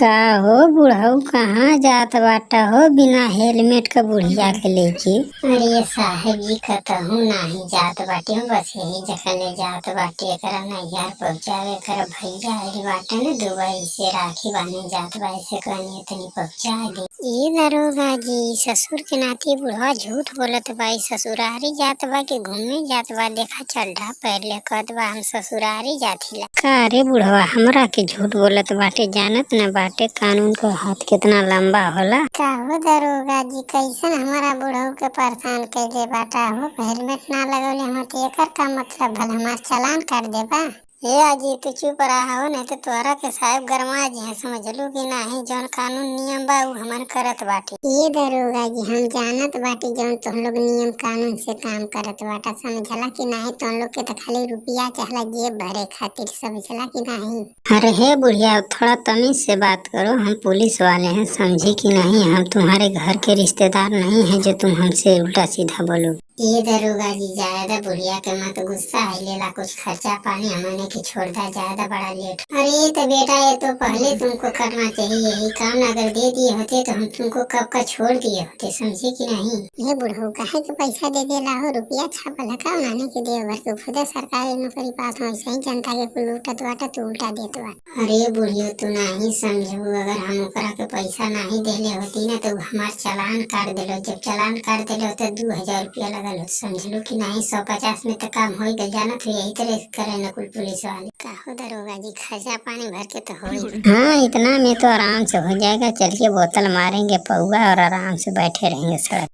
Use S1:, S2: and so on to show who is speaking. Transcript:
S1: का हो बुढ़ऊ कहाँ जात बाटा हो बिना हेलमेट का बुढ़िया के लेके।
S2: अरे साहब जी कतहू नाही जात बाटे हूँ, बस यही जखने जात बाटे एकरा नैहर पहुँचावे कर भैया आइल बाटे न दुबई से राखी बांधे जात बा, ऐसे कहनी तनी पहुँचा दे। ये दरोगा जी ससुर के नाते बुढ़वा झूठ बोलत बा, ससुरारी जात बा के घूमने जात बा, देखा चड्ढा पहले कहत बा हम ससुरारी जाथिला।
S1: का रे बुढ़वा हमरा के झूठ बोलत बाटे, जानत न बाटे कानून का हाथ कितना लंबा होला।
S2: का हो दरोगा जी कैसन हमारा बुढ़ऊ के परेशान कैले बाटा हो, हेलमेट ना लगौले हो तो एकर का मतलब भला हमार चालान काट देबा। ए अजी तू चुप रहा हो नहीं तो तोहरा के साहब गरमा जी है, समझ लू कि नाही जौन कानून नियम बा उ हमन करत बाटे। ये दरोगा जी हम जानत बाटे जौन तुम लोग नियम कानून से काम करत बाटा, समझला कि नाही तुम लोग के तो खाली रुपया चाहला जेब भरे खातिर, समझला कि नाही।
S1: अरे हे बुढ़िया थोड़ा तमीज से बात करो, हम पुलिस वाले हैं समझी कि नहीं, हम तुम्हारे घर के रिश्तेदार नहीं हैं जो तुम हमसे उल्टा सीधा बोलो।
S2: ये दरोगा जी ज्यादा बुढ़िया के मत गुस्सा है, लेला कुछ खर्चा पानी हमने की छोड़ दा, ज्यादा बड़ा लेट। अरे तो बेटा ये तो पहले तुमको करना चाहिए, यही काम अगर दे दिए होते तो हम तुमको कब का छोड़ दिए होते, समझे कि नहीं। ये बुढ़ऊ काहे के पैसा दे देला हो, रुपया छापल का नाने के दे भर के खुद सरकारी नौकरी पास हो, सही जनता के कुल लूटत बाटा तू उल्टा देत बा। अरे बुढ़ियो तू नहीं समझू, अगर हम ओकरा के पैसा नहीं देले होती ना तो हमार चालान काट देलो, जब चालान काट देलो तो 2000 रुपया लगा, समझ लो कि नहीं 150 में तो काम हो गया, जानत हो यही तरह करे न कुल पुलिस वाले। काहो दरोगा जी खर्चा पानी भर के तो हो।
S1: हाँ इतना में तो आराम से हो जाएगा, चलिए बोतल मारेंगे पौआ और आराम से बैठे रहेंगे सड़क।